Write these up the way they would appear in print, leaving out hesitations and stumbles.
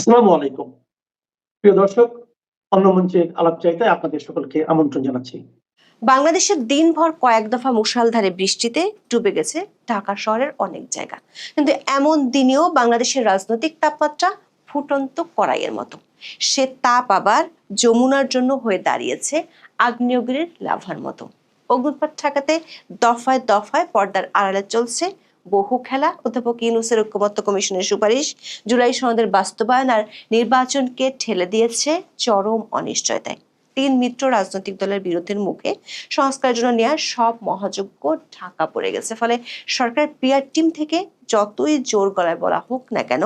আসসালামু আলাইকুম। প্রিয় দর্শক, অন্য মঞ্চের আলাপচারিতায় আপনাদের সকলকে আমন্ত্রণ জানাচ্ছি। বাংলাদেশের দিনভর কয়েক দফা মুষলধারে বৃষ্টিতে ডুবে গেছে ঢাকা শহরের অনেক জায়গা। কিন্তু এমন দিনেও বাংলাদেশের রাজনৈতিক তাপমাত্রা ফুটন্ত কড়াইয়ের মতো। সে তাপ আবার যমুনার জন্য হয়ে দাঁড়িয়েছে আগ্নেয়গিরির লাভার মতো। অগ্নুৎপাত ঠেকাতে দফায় দফায় পর্দার আড়ালে চলছে বহু খেলা। অধ্যাপক ইউনূসের ঐকমত্য কমিশনের সুপারিশ, জুলাই সনদের বাস্তবায়ন আর নির্বাচনকে ঠেলে দিয়েছে চরম অনিশ্চয়তায়। তিন মিত্র রাজনৈতিক দলের বিরোধের মুখে সংস্কারের জন্য নেওয়া সব মহাযজ্ঞ ঢাকা পড়ে গেছে। ফলে সরকার পিআর টিম থেকে যতই জোর গলায় বলা হোক না কেন,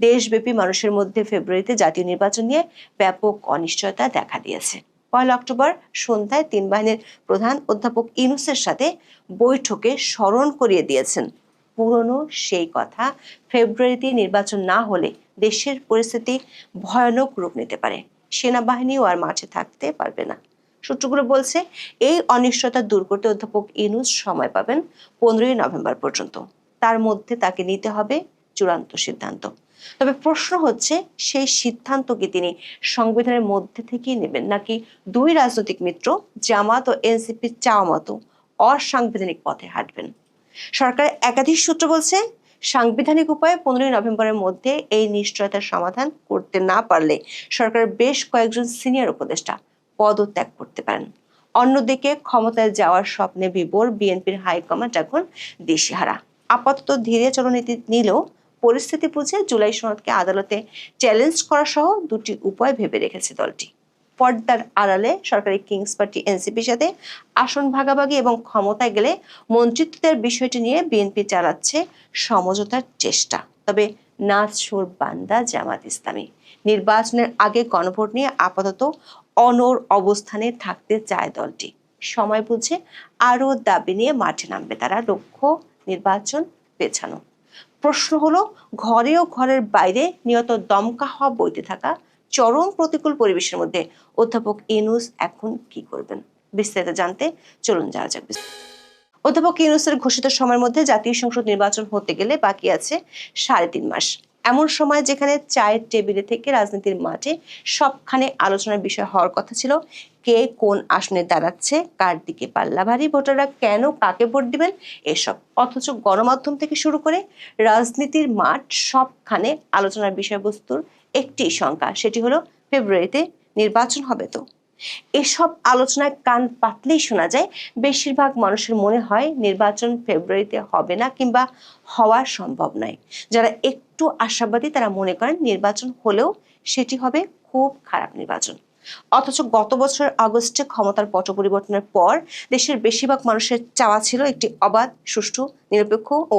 দেশব্যাপী মানুষের মধ্যে ফেব্রুয়ারিতে জাতীয় নির্বাচন নিয়ে ব্যাপক অনিশ্চয়তা দেখা দিয়েছে। 1 অক্টোবর সন্ধ্যায় তিন বাহিনীর প্রধান অধ্যাপক ইউনূসের সাথে বৈঠকে স্মরণ করিয়ে দিয়েছেন পুরনো সেই কথা, ফেব্রুয়ারিতে নির্বাচন না হলে দেশের পরিস্থিতি ভয়ানক রূপ নিতে পারে। সেনাবাহিনীও আর মাঠে থাকতে পারবে না। সূত্রগুলো বলছে, এই অনিশ্চয়তা দূর করতে অধ্যাপক ইউনূস সময় পাবেন 15ই নভেম্বর পর্যন্ত। তার মধ্যে তাকে নিতে হবে চূড়ান্ত সিদ্ধান্ত। তবে প্রশ্ন হচ্ছে, সেই সিদ্ধান্ত কি তিনি সংবিধানের মধ্যে থেকেই নেবেন, নাকি দুই রাজনৈতিক মিত্র জামাত ও এনসিপির চাওয়া মতো অসাংবিধানিক পথে হাঁটবেন? সরকারের একাধিক সূত্র বলছে, সাংবিধানিক উপায়ে 15ই নভেম্বরের মধ্যে এই নিশ্চয়তার সমাধান করতে না পারলে সরকারের বেশ কয়েকজন সিনিয়র উপদেষ্টা পদত্যাগ করতে পারেন। অন্যদিকে ক্ষমতায় যাওয়ার স্বপ্নে বিভোর বিএনপির হাইকমান্ড এখন দিশেহারা। আপাতত ধীরে চলনীতি নিলেও পরিস্থিতি বুঝে জুলাই সনদকে আদালতে চ্যালেঞ্জ করা সহ দুটি উপায় ভেবে রেখেছে দলটি। পর্দার আড়ালে সরকারি কিংস পার্টি এনসিপির সাথে আসন ভাগাভাগি এবং ক্ষমতায় গেলে মন্ত্রিত্বের বিষয়টি নিয়ে বিএনপি চালাচ্ছে সমঝোতার চেষ্টা। তবে নাচ সুর বান্দা জামাত ইসলামী নির্বাচনের আগে গণভোট নিয়ে আপাতত অনড় অবস্থানে থাকতে চায় দলটি। সময় বুঝে আরো দাবি নিয়ে মাঠে নামবে তারা, লক্ষ্য নির্বাচন পেছানো। প্রশ্ন হলো, ঘরে ও ঘরের বাইরে নিয়ত দমকা হওয়া বইতে থাকা চরম প্রতিকূল পরিবেশের মধ্যে অধ্যাপক ইউনূস এখন কি করবেন? বিস্তারিত জানতে চলুন যাওয়া যাক। অধ্যাপক ইউনূসের ঘোষিত সময়ের মধ্যে জাতীয় সংসদ নির্বাচন হতে গেলে বাকি আছে 3.5 মাস। এমন সময় যেখানে চায়ের টেবিলে থেকে রাজনীতির মাঠে সবখানে আলোচনার বিষয় হওয়ার কথা ছিল কে কোন আসনে দাঁড়াচ্ছে, কার দিকে পাল্লা ভারী, ভোটাররা কেন কাকে ভোট দিবেন, এসব। অথচ গণমাধ্যম থেকে শুরু করে রাজনীতির মাঠ সবখানে আলোচনার বিষয়বস্তুর একটি শঙ্কা, সেটি হলো ফেব্রুয়ারিতে নির্বাচন হবে তো। এসব আলোচনায় কান পাতলেই শোনা যায় বেশিরভাগ মানুষের মনে হয় নির্বাচন ফেব্রুয়ারিতে হবে না কিংবা হওয়া সম্ভব নয়। যারা একটু আশাবাদী তারা মনে করেন নির্বাচন হলেও সেটি হবে খুব খারাপ নির্বাচন। অথচ গত বছর আগস্টে ক্ষমতার পট পরিবর্তনের পর দেশের বেশিরভাগ মানুষের চাওয়া ছিল একটি অবাধ, সুষ্ঠু, নিরপেক্ষ ও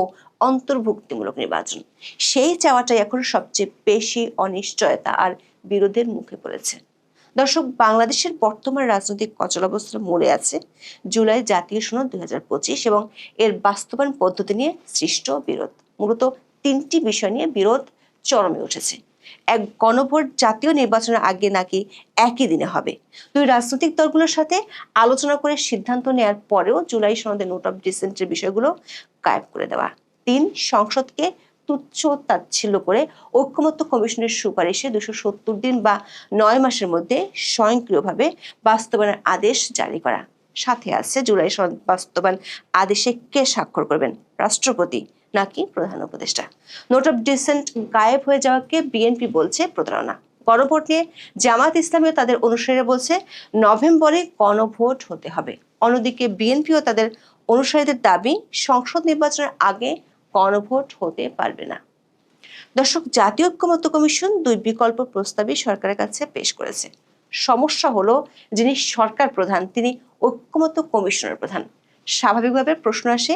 অন্তর্ভুক্তিমূলক নির্বাচন। সেই চাওয়াটাই এখন সবচেয়ে বেশি অনিশ্চয়তা আর বিরোধের মুখে পড়েছে। দর্শক, বাংলাদেশের বর্তমান রাজনৈতিক অচলাবস্থার মূলে আছে জুলাই জাতীয় সনদ 2025 এবং এর বাস্তবায়ন পদ্ধতি নিয়ে সৃষ্ট বিরোধ। মূলত তিনটি বিষয় নিয়ে বিরোধ চরমে উঠেছে। এক, গণভোট জাতীয় নির্বাচনের আগে নাকি একই দিনে হবে। দুই, রাজনৈতিক দলগুলোর সাথে আলোচনা করে সিদ্ধান্ত নেওয়ার পরেও জুলাই সনদের নোট অফ ডিসেন্টের বিষয়গুলো গায়েব করে দেওয়া। 3, সংসদকে তুচ্ছ তাচ্ছিল্য করে ঐকমত্য কমিশনের সুপারিশে 270 দিন বা 9 মাসের মধ্যে স্বয়ংক্রিয়ভাবে বাস্তবায়নের আদেশ জারি করা। সাথে আছে জুলাই সনদ বাস্তবায়ন আদেশে কে স্বাক্ষর করবেন, রাষ্ট্রপতি নাকি প্রধান উপদেষ্টা। নোট অফ ডিসেন্ট গায়েব হয়ে যাওয়াকে বিএনপি বলছে প্রতারণা। গণভোট নিয়ে জামাত ইসলামী ও তাদের অনুসারীরা বলছে নভেম্বরে গণভোট হতে হবে। অন্যদিকে বিএনপিও তাদের অনুসারীদের দাবি সংসদ নির্বাচনের আগে গণভোট হতে পারবে না। দর্শক, জাতীয় ঐকমত্য কমিশন দুই বিকল্প প্রস্তাবই সরকারের কাছে পেশ করেছে। সমস্যা হলো, যিনি সরকার প্রধান তিনি ঐকমত্য কমিশনের প্রধান। স্বাভাবিকভাবে প্রশ্ন আসে,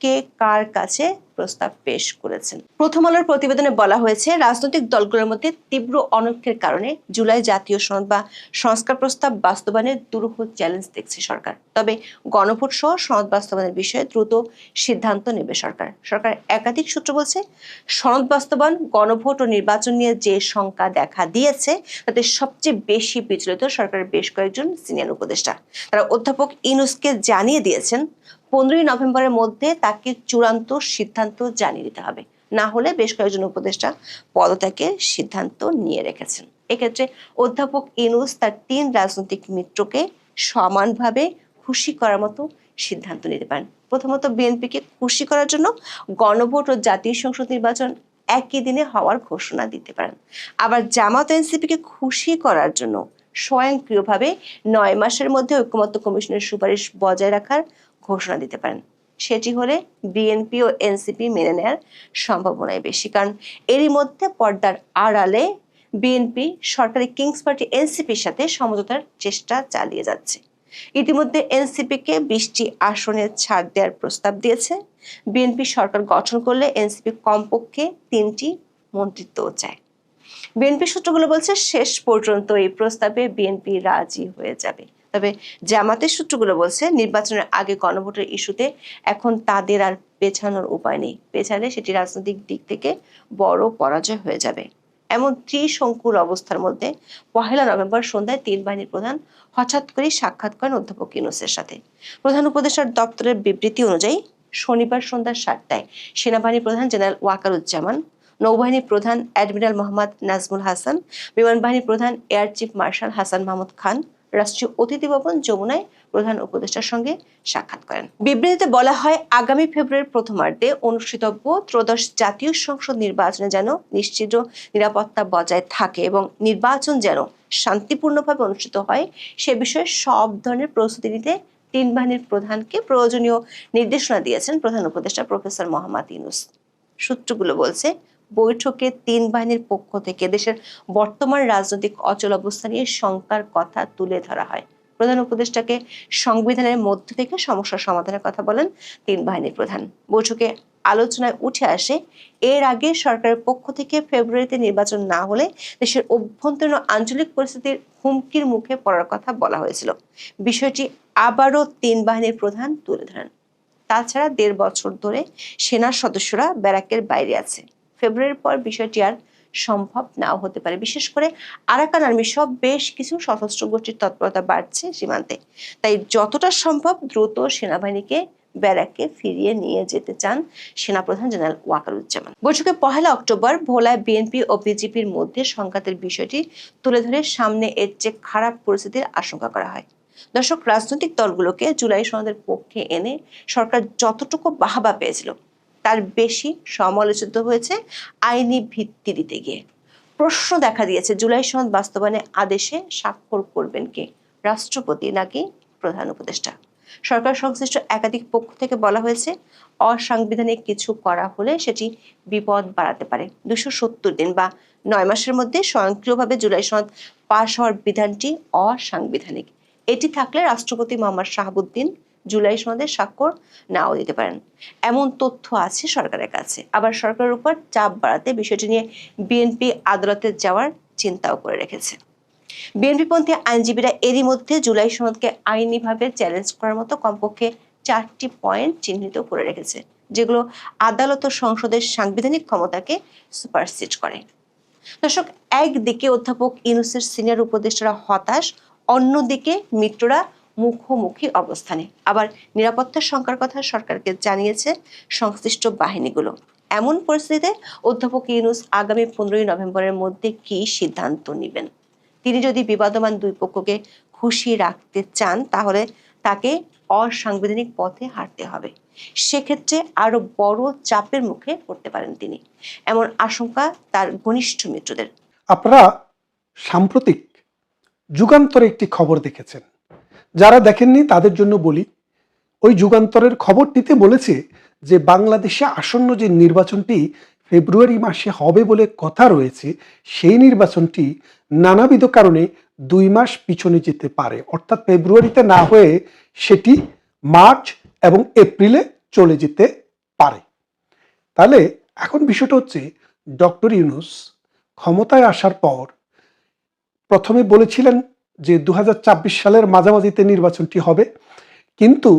কে কার কাছে প্রস্তাব পেশ করেছেন। প্রথম আলোর প্রতিবেদনে বলা হয়েছে, রাজনৈতিক দলগুলোর মধ্যে তীব্র অনৈক্যের কারণে জুলাই জাতীয় সনদ বা সংস্কার প্রস্তাব বাস্তবায়নের দুরূহ চ্যালেঞ্জ দেখছে সরকার। তবে গণভোট সহ সনদ বাস্তবায়নের বিষয়ে দ্রুত সিদ্ধান্ত নেবে সরকার। সরকার একাধিক সূত্র বলছে, সনদ বাস্তবায়ন, গণভোট ও নির্বাচন নিয়ে যে শঙ্কা দেখা দিয়েছে তাতে সবচেয়ে বেশি বিচলিত সরকারের বেশ কয়েকজন সিনিয়র উপদেষ্টা। তারা অধ্যাপক ইউনূসকে জানিয়ে দিয়েছেন 15ই নভেম্বরের মধ্যে তাকে চূড়ান্ত সিদ্ধান্ত জানিয়ে দিতে হবে, না হলে বেশ কয়েকজন উপদেষ্টা পদত্যাগের সিদ্ধান্ত নিয়ে রেখেছেন। এক্ষেত্রে অধ্যাপক ইউনূস তার 3 রাজনৈতিক মিত্রকে সমানভাবে খুশি করার মতো সিদ্ধান্ত নিতে পারেন। প্রথমত, বিএনপিকে খুশি করার জন্য গণভোট ও জাতীয় সংসদ নির্বাচন একই দিনে হওয়ার ঘোষণা দিতে পারেন। আবার জামাত এনসিপিকে খুশি করার জন্য স্বয়ংক্রিয়ভাবে 9 মাসের মধ্যে ঐকমত্য কমিশনের সুপারিশ বজায় রাখার ঘোষণা দিতে পারেন। সেটি হলে বিএনপি ও এনসিপি মেনে নেওয়ার সম্ভাবনাই বেশি, কারণ এরই মধ্যে পর্দার আড়ালে বিএনপি সরকারি কিংস পার্টি এনসিপির সাথে সমঝোতার চেষ্টা চালিয়ে যাচ্ছে। ইতিমধ্যে এনসিপিকে 20টি আসনে ছাড় দেওয়ার প্রস্তাব দিয়েছে। বিএনপি সরকার গঠন করলে এনসিপি কমপক্ষে 3টি মন্ত্রিত্বও চায়। বিএনপি সূত্রগুলো বলছে শেষ পর্যন্ত এই প্রস্তাবে বিএনপি রাজি হয়ে যাবে। তবে জামাতের সূত্রগুলো বলছে নির্বাচনের আগে গণভোটের ইস্যুতে এখন তাদের আর পেছানোর উপায় নেই। পেছালে সেটি রাজনৈতিক দিক থেকে বড় পরাজয় হয়ে যাবে। এমন ত্রিশঙ্কুর অবস্থার মধ্যে 1 নভেম্বর সন্ধ্যায় 3 বাহিনীর প্রধান হঠাৎ করে সাক্ষাৎ করেন অধ্যাপক ইউনূসের সাথে। প্রধান উপদেষ্টার দপ্তরের বিবৃতি অনুযায়ী শনিবার সন্ধ্যা 7টায় সেনাবাহিনী প্রধান জেনারেল ওয়াকারুজ্জামান, নৌবাহিনী প্রধান অ্যাডমিরাল মোহাম্মদ নাজমুল হাসান, বিমান বাহিনী প্রধান air chief marshal Hasan Mahmud Khan রাষ্ট্রীয় অতিথি ভবন যমুনায় প্রধান উপদেষ্টার সঙ্গে সাক্ষাৎ করেন। বিবৃতিতে বলা হয়, আগামী ফেব্রুয়ারির প্রথমার্ধে অনুষ্ঠিতব্য ত্রয়োদশ জাতীয় সংসদ নির্বাচনে যেন নিশ্চিত নিরাপত্তা বজায় থাকে এবং নির্বাচন যেন শান্তিপূর্ণভাবে অনুষ্ঠিত হয় সে বিষয়ে সব ধরনের প্রস্তুতি নিতে 3 বাহিনীর প্রধানকে প্রয়োজনীয় নির্দেশনা দিয়েছেন প্রধান উপদেষ্টা প্রফেসর মোহাম্মদ ইউনূস। সূত্রগুলো বলছে, বৈঠকে 3 বাহিনীর পক্ষ থেকে দেশের বর্তমান রাজনৈতিক অচল অবস্থা নিয়ে শঙ্কার কথা তুলে ধরা হয়। প্রধান উপদেষ্টাকে সংবিধানের মধ্য থেকে সমস্যা সমাধানের কথা বলেন 3 বাহিনীর প্রধান। বৈঠকে আলোচনায় উঠে আসে, এর আগে সরকারের পক্ষ থেকে ফেব্রুয়ারিতে নির্বাচন না হলে দেশের অভ্যন্তরীণ আঞ্চলিক পরিস্থিতির হুমকির মুখে পড়ার কথা বলা হয়েছিল। বিষয়টি আবারও 3 বাহিনীর প্রধান তুলে ধরেন। তাছাড়া 1.5 বছর ধরে সেনার সদস্যরা ব্যারাকের বাইরে আছে। ফেব্রুয়ারির পর বিষয়টি আর সম্ভব নাও হতে পারে। বিশেষ করে আরাকান আর্মি সহ বেশ কিছু সশস্ত্র গোষ্ঠীর তৎপরতা বাড়ছে সীমান্তে। তাই যতটা সম্ভব দ্রুত সেনাবাহিনীকে ব্যারাকে ফিরিয়ে নিয়ে যেতে চান সেনাপ্রধান জেনারেল ওয়াকারুজ্জামান। বৈঠকে 1 অক্টোবর ভোলায় বিএনপি ও বিজেপির মধ্যে সংঘাতের বিষয়টি তুলে ধরে সামনে এর চেয়ে খারাপ পরিস্থিতির আশঙ্কা করা হয়। দর্শক, রাজনৈতিক দলগুলোকে জুলাই সনদের পক্ষে এনে সরকার যতটুকু বাহবা পেয়েছিল তার বেশি সমালোচিত হয়েছে আইনি ভিত্তি দিতে গিয়ে। প্রশ্ন দেখা দিয়েছে, জুলাই সনদ বাস্তবায়নে আদেশে স্বাক্ষর করবেন কে, রাষ্ট্রপতি নাকি প্রধান উপদেষ্টা? সরকার সংশ্লিষ্ট একাধিক পক্ষ থেকে বলা হয়েছে, অসাংবিধানিক কিছু করা হলে সেটি বিপদ বাড়াতে পারে। 270 দিন বা 9 মাসের মধ্যে স্বয়ংক্রিয়ভাবে জুলাই সনদ পাশ হওয়ার বিধানটি অসাংবিধানিক। এটি থাকলে রাষ্ট্রপতি মোহাম্মদ শাহাবুদ্দিন জুলাই সনদে স্বাক্ষর নাও দিতে পারেন, এমন তথ্য আছে সরকারের কাছে। আবার সরকারের উপর চাপ বাড়াতে বিষয়টি নিয়ে বিএনপি আদালতে যাওয়ার চিন্তাও করে রেখেছে। বিএনপিপন্থী আইনজীবীরা এরই মধ্যে জুলাই সনদকে আইনিভাবে চ্যালেঞ্জ করার মতো কমপক্ষে 4টি পয়েন্ট চিহ্নিত করে রেখেছে, যেগুলো আদালত ও সংসদের সাংবিধানিক ক্ষমতাকে সুপারসিড করে। দর্শক, একদিকে অধ্যাপক ইউনূসের সিনিয়র উপদেষ্টারা হতাশ, অন্যদিকে মিত্ররা মুখোমুখি অবস্থানে। আবার নিরাপত্তার শঙ্কার কথা সরকারকে জানিয়েছে সংশ্লিষ্ট বাহিনীগুলো। এমন পরিস্থিতিতে অধ্যাপক ইউনূস আগামী 15 নভেম্বরের মধ্যে কি সিদ্ধান্ত নেবেন? তিনি যদি বিবাদমান 2 পক্ষকে খুশি রাখতে চান তাহলে তাকে অসাংবিধানিক পথে হাঁটতে হবে। সেক্ষেত্রে আরো বড় চাপের মুখে পড়তে পারেন তিনি, এমন আশঙ্কা তার ঘনিষ্ঠ মিত্রদের। আপনারা সাম্প্রতিক যুগান্তরে একটি খবর দেখেছেন, যারা দেখেননি তাদের জন্য বলি। ওই যুগান্তরের খবরটিতে বলেছে যে বাংলাদেশে আসন্ন যে নির্বাচনটি ফেব্রুয়ারি মাসে হবে বলে কথা রয়েছে, সেই নির্বাচনটি নানাবিধ কারণে 2 মাস পিছনে যেতে পারে। অর্থাৎ ফেব্রুয়ারিতে না হয়ে সেটি মার্চ এবং এপ্রিলে চলে যেতে পারে। তাহলে এখন বিষয়টা হচ্ছে, ডক্টর ইউনূস ক্ষমতায় আসার পর প্রথমে বলেছিলেন যে 2024 সালের মাঝামাঝিতে নির্বাচনটি হবে, কিন্তু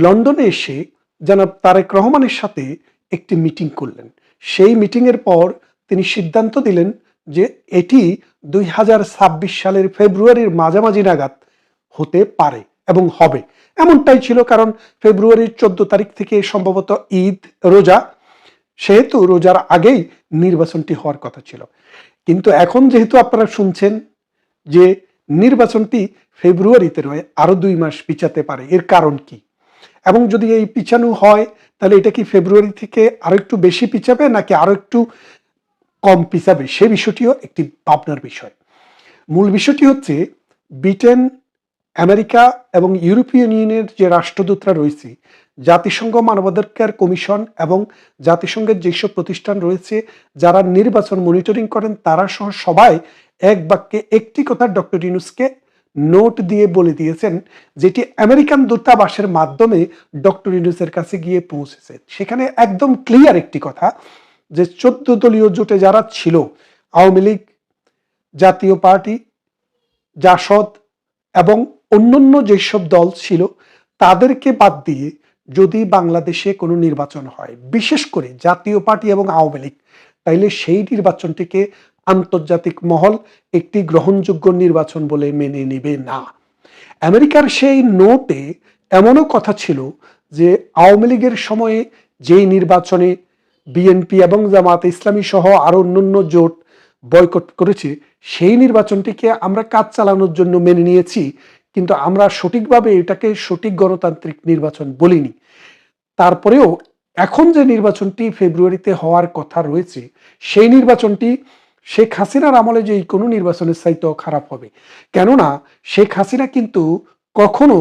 লন্ডনে এসে জনাব তারেক রহমানের সাথে একটি মিটিং করলেন। সেই মিটিংয়ের পর তিনি সিদ্ধান্ত দিলেন যে এটি 2026 সালের ফেব্রুয়ারির মাঝামাঝি নাগাদ হতে পারে এবং হবে। এমনটাই ছিল, কারণ ফেব্রুয়ারির 14 তারিখ থেকে সম্ভবত ঈদ, রোজা, সেহেতু রোজার আগেই নির্বাচনটি হওয়ার কথা ছিল। কিন্তু এখন যেহেতু আপনারা শুনছেন যে নির্বাচনটি ফেব্রুয়ারিতে রয়ে আরো 2 মাস পিছাতে পারে, এর কারণ কি? এবং যদি এই পিছানো হয় তাহলে এটা কি ফেব্রুয়ারি থেকে আরো একটু বেশি পিছাবে নাকি আরো একটু কম পিছাবে, সে বিষয়টিও একটি ভাবনার বিষয়। মূল বিষয়টি হচ্ছে ব্রিটেন, আমেরিকা এবং ইউরোপীয় ইউনিয়নের যে রাষ্ট্রদূতরা রয়েছে, জাতিসংঘ মানবাধিকার কমিশন এবং জাতিসংঘের যেসব প্রতিষ্ঠান রয়েছে যারা নির্বাচন মনিটরিং করেন, তারা সহ সবাই এক বাক্যে একটি কথা ডক্টর ইউনূসকে নোট দিয়ে বলে দিয়েছেন, যেটি আমেরিকান দূতাবাসের মাধ্যমে ডক্টর ইউনূসের কাছে গিয়ে পৌঁছেছে। সেখানে একদম ক্লিয়ার একটি কথা যে 14 দলীয় জোটে যারা ছিল, আওয়ামী লীগ, জাতীয় পার্টি, জাসদ এবং অন্যান্য যেসব দল ছিল, তাদেরকে বাদ দিয়ে যদি বাংলাদেশে কোনো নির্বাচন হয়, বিশেষ করে জাতীয় পার্টি এবং আওয়ামী লীগ, তাইলে সেই নির্বাচনটিকে আন্তর্জাতিক মহল একটি গ্রহণযোগ্য নির্বাচন বলে মেনে নেবে না। আমেরিকার সেই নোটে এমনও কথা ছিল যে আওয়ামী লীগের সময়ে যেই নির্বাচনে বিএনপি এবং জামায়াতে ইসলামী সহ আরো অন্যান্য জোট বয়কট করেছে, সেই নির্বাচনটিকে আমরা কাজ চালানোর জন্য মেনে নিয়েছি, কিন্তু আমরা সঠিকভাবে এটাকে সঠিক গণতান্ত্রিক নির্বাচন বলিনি। তারপরেও এখন যে নির্বাচনটি ফেব্রুয়ারিতে হওয়ার কথা রয়েছে, সেই নির্বাচনটি শেখ হাসিনার আমলে যে কোনো নির্বাচনের চাইতেও খারাপ হবে। কেননা শেখ হাসিনা কিন্তু কখনো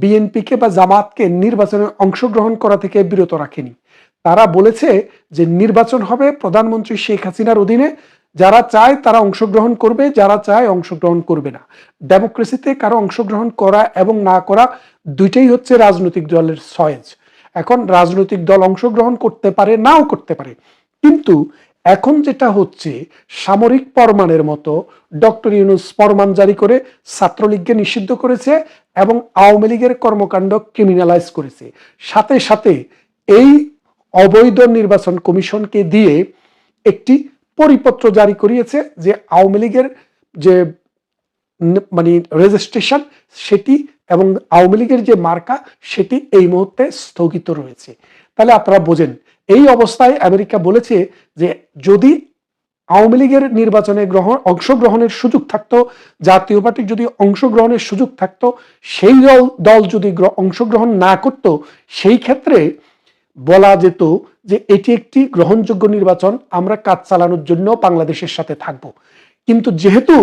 বিএনপিকে বা জামাতকে নির্বাচনে অংশগ্রহণ করা থেকে বিরত রাখেনি। তারা বলেছে যে নির্বাচন হবে প্রধানমন্ত্রী শেখ হাসিনার অধীনে, যারা চায় তারা অংশগ্রহণ করবে, যারা চায় অংশগ্রহণ করবে না। ডেমোক্রেসিতে কারো অংশগ্রহণ করা এবং না করা দুইটাই হচ্ছে রাজনৈতিক দলের চয়েস। এখন রাজনৈতিক দল অংশগ্রহণ করতে পারে, নাও করতে পারে, কিন্তু এখন যেটা হচ্ছে সামরিক ফরমানের মতো ডক্টর ইউনূস ফরমান জারি করে ছাত্রলীগকে নিষিদ্ধ করেছে এবং আওয়ামী লীগের কর্মকাণ্ড ক্রিমিনালাইজ করেছে। সাথে সাথে এই অবৈধ নির্বাচন কমিশনকে দিয়ে একটি পরিপত্র জারি করিয়েছে যে আওয়ামী লীগের যে মানে রেজিস্ট্রেশন সেটি এবং আওয়ামী লীগের যে মার্কা সেটি এই মুহূর্তে স্থগিত রয়েছে। তাহলে আপনারা বোঝেন, এই অবস্থায় আমেরিকা বলেছে যে যদি আওয়ামী লীগের নির্বাচনে অংশগ্রহণের সুযোগ থাকতো, জাতীয় পার্টির যদি অংশগ্রহণের সুযোগ থাকতো, সেই দল যদি অংশগ্রহণ না করত, সেই ক্ষেত্রে বলা যেত যে এটি একটি গ্রহণযোগ্য নির্বাচন, আমরা কাজ চালানোর জন্য বাংলাদেশের সাথে থাকব। কিন্তু যেহেতু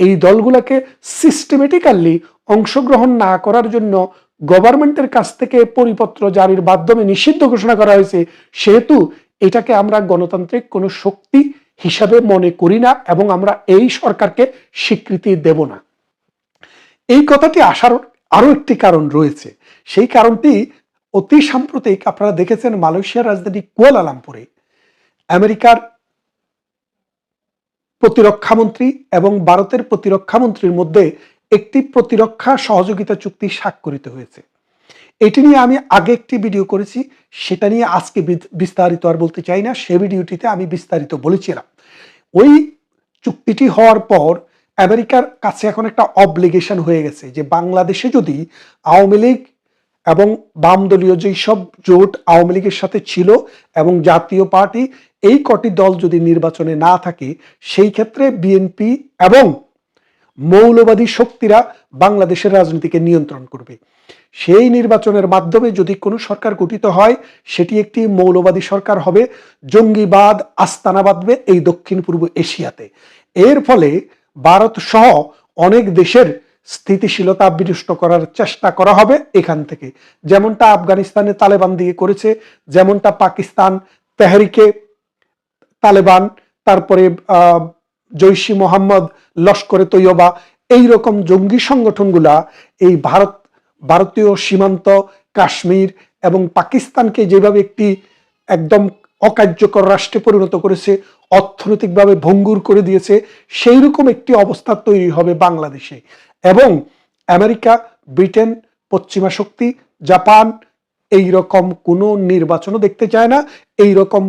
এই দলগুলোকে সিস্টেমেটিক্যালি অংশগ্রহণ না করার জন্য গভর্নমেন্টের কাছ থেকে পরিপত্র জারির মাধ্যমে নিষিদ্ধ ঘোষণা করা হয়েছে, সেহেতু এটাকে আমরা গণতান্ত্রিক কোনো শক্তি হিসাবে মনে করি না এবং আমরা এই সরকারকে স্বীকৃতি দেব না। এই কথাটি আসার আরো একটি কারণ রয়েছে। সেই কারণটি অতি সাম্প্রতিক আপনারা দেখেছেন, মালয়েশিয়ার রাজধানী কুয়ালালামপুরে আমেরিকার প্রতিরক্ষা মন্ত্রী এবং ভারতের প্রতিরক্ষা মন্ত্রীর মধ্যে একটি প্রতিরক্ষা সহযোগিতা চুক্তি স্বাক্ষরিত হয়েছে। এটি নিয়ে আমি আগে একটি ভিডিও করেছি, সেটা নিয়ে আজকে বিস্তারিত আর বলতে চাই না। সে ভিডিওটিতে আমি বিস্তারিত বলেছিলাম। ওই চুক্তিটি হওয়ার পর আমেরিকার কাছে এখন একটা অব্লিগেশন হয়ে গেছে যে বাংলাদেশে যদি আওয়ামী লীগ এবং বাম দলীয় যেই সব জোট আওয়ামী লীগের সাথে ছিল এবং জাতীয় পার্টি, এই কটি দল যদি নির্বাচনে না থাকে, সেই ক্ষেত্রে বিএনপি এবং মৌলবাদী শক্তিরা বাংলাদেশের রাজনীতিকে নিয়ন্ত্রণ করবে। সেই নির্বাচনের মাধ্যমে যদি কোনো সরকার গঠিত হয়, সেটি একটি মৌলবাদী সরকার হবে, জঙ্গিবাদ আস্তানা বাঁধবে এই দক্ষিণ পূর্ব এশিয়াতে। এর ফলে ভারত সহ অনেক দেশের স্থিতিশীলতা বিনষ্ট করার চেষ্টা করা হবে এখান থেকে, যেমনটা আফগানিস্তানে তালেবান দিয়ে করেছে, যেমনটা পাকিস্তান তেহরিকে তালেবান, তারপরে জৈশি মোহাম্মদ, লস্করে তৈয়বা, এইরকম জঙ্গি সংগঠনগুলা এই ভারতীয় সীমান্ত, কাশ্মীর এবং পাকিস্তানকে যেভাবে একটি একদম অকার্যকর রাষ্ট্রে পরিণত করেছে, অর্থনৈতিকভাবে ভঙ্গুর করে দিয়েছে, সেই রকম একটি অবস্থা তৈরি হবে বাংলাদেশে। এবং আমেরিকা, ব্রিটেন, পশ্চিমা শক্তি, জাপান এইরকম কোনো নির্বাচনও দেখতে চায় না, এইরকম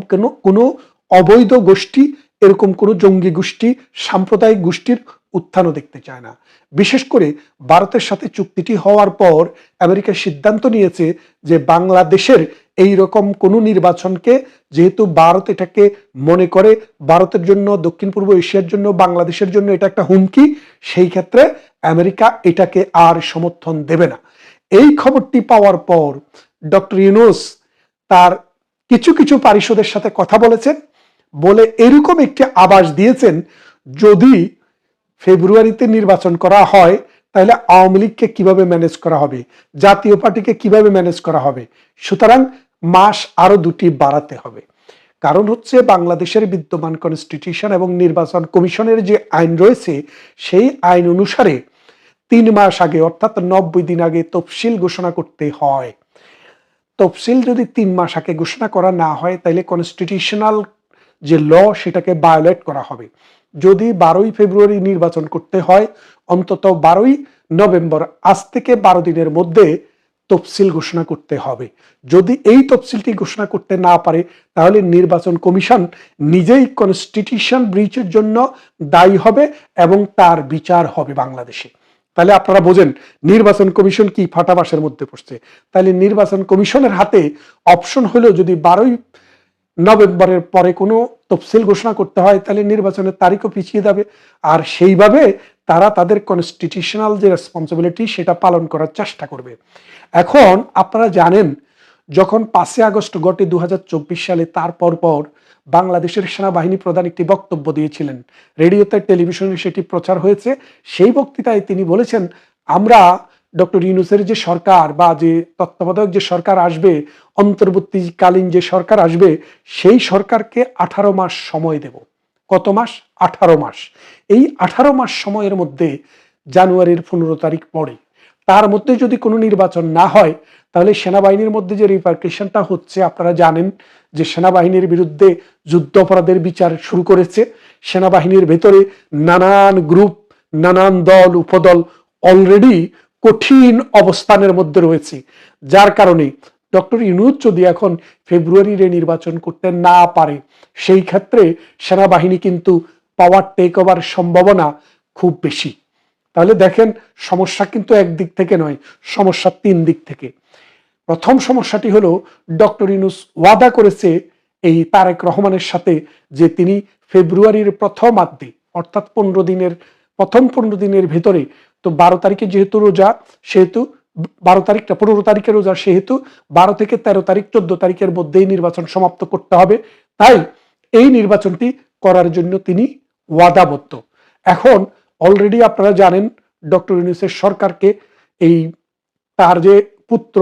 কোনো অবৈধ গোষ্ঠী, এরকম কোনো জঙ্গি গোষ্ঠী, সাম্প্রদায়িক গোষ্ঠীর উত্থানও দেখতে চায় না। বিশেষ করে ভারতের সাথে চুক্তিটি হওয়ার পর আমেরিকা সিদ্ধান্ত নিয়েছে যে বাংলাদেশের এই রকম কোনো নির্বাচনকে, যেহেতু ভারত এটাকে মনে করে ভারতের জন্য, দক্ষিণ পূর্ব এশিয়ার জন্য, বাংলাদেশের জন্য এটা একটা হুমকি, সেই ক্ষেত্রে আমেরিকা এটাকে আর সমর্থন দেবে না। এই খবরটি পাওয়ার পর ডক্টর ইউনূস তার কিছু কিছু পারিষদের সাথে কথা বলেছেন, বলে এরকম একটি আভাস দিয়েছেন, যদি ফেব্রুয়ারিতে নির্বাচন করা হয় তাহলে আওয়ামী লীগকে কিভাবে ম্যানেজ করা হবে, জাতীয় পার্টিকে কিভাবে ম্যানেজ করা হবে, সুতরাং মাস আরো 2টি বাড়াতে হবে। কারণ হচ্ছে বাংলাদেশের বিদ্যমান কনস্টিটিউশন এবং নির্বাচন কমিশনের যে আইন রয়েছে, সেই আইন অনুসারে 3 মাস আগে, অর্থাৎ 90 দিন আগে তফসিল ঘোষণা করতে হয়। তফসিল যদি 3 মাস আগে ঘোষণা করা না হয়, তাহলে কনস্টিটিউশনাল যে ল সেটাকে ভায়োলেট করা হবে। যদি 12ই ফেব্রুয়ারি নির্বাচন করতে হয়, অন্তত 12ই নভেম্বর, আজ থেকে 12 দিনের মধ্যে তফসিল ঘোষণা করতে হবে। যদি এই তফসিলটি ঘোষণা করতে না পারে, তাহলে নির্বাচন কমিশন নিজেই কনস্টিটিউশন ব্রিচের জন্য দায়ী হবে এবং তার বিচার হবে বাংলাদেশে। তাহলে আপনারা বোঝেন নির্বাচন কমিশন কি ফাটাবাসের মধ্যে পড়ছে। তাহলে নির্বাচন কমিশনের হাতে অপশন হলো, যদি 12ই নভেম্বরের পরে কোনো তফসিল ঘোষণা করতে হয়, তাহলে নির্বাচনের তারিখও পিছিয়ে যাবে। আর সেইভাবে তারা তাদের কনস্টিটিউশনাল যে রেসপন্সিবিলিটি সেটা পালন করার চেষ্টা করবে। এখন আপনারা জানেন, যখন 5ই আগস্ট ঘটে 2024 সালে, তারপর পর বাংলাদেশের সেনাবাহিনী প্রধান একটি বক্তব্য দিয়েছিলেন, রেডিওতে টেলিভিশনে সেটি প্রচার হয়েছে। সেই বক্তৃতায় তিনি বলেছেন, আমরা ডক্টর ইউনূসের যে সরকার বা যে তত্ত্বাবধায়ক যে সরকার আসবে, অন্তর্বর্তীকালীন যে সরকার আসবে, সেই সরকারকে 18 মাস সময় দেব। কত মাস? 18 মাস। এই 18 মাস সময়ের মধ্যে জানুয়ারির 15 তারিখ পড়ে, তার মধ্যে যদি কোনো নির্বাচন না হয়, তাহলে সেনাবাহিনীর মধ্যে যে রিপার্কেশনটা হচ্ছে আপনারা জানেন, যে সেনাবাহিনীর বিরুদ্ধে যুদ্ধ অপরাধের বিচার শুরু করেছে। সেনাবাহিনীর ভেতরে নানান গ্রুপ, নানান দল, উপদল অলরেডি কঠিন অবস্থানের মধ্যে রয়েছে, যার কারণে ডক্টর ইউনূস যদি এখন ফেব্রুয়ারিতে নির্বাচন করতে না পারে, সেই ক্ষেত্রে সেনাবাহিনী কিন্তু পাওয়ার টেক ওভার সম্ভাবনা খুব বেশি। তাহলে দেখেন, সমস্যা কিন্তু একদিক থেকে নয়, সমস্যা 3 দিক থেকে। প্রথম সমস্যাটি হলো, ডক্টর ইউনূস ওয়াদা করেছে এই তারেক রহমানের সাথে যে তিনি ফেব্রুয়ারির প্রথমার্ধে, অর্থাৎ 15 দিনের ভেতরে, তো 12 তারিখে যেহেতু রোজা, সেহেতু 15 তারিখে রোজা, সেহেতু 12 থেকে 13 তারিখ, 14 তারিখের মধ্যেই নির্বাচন সমাপ্ত করতে হবে। তাই এই নির্বাচনটি করার জন্য তিনি ওয়াদাবদ্ধ। এখন অলরেডি আপনারা জানেন, ডক্টর ইউনূসের সরকারকে এই তার যে পুত্র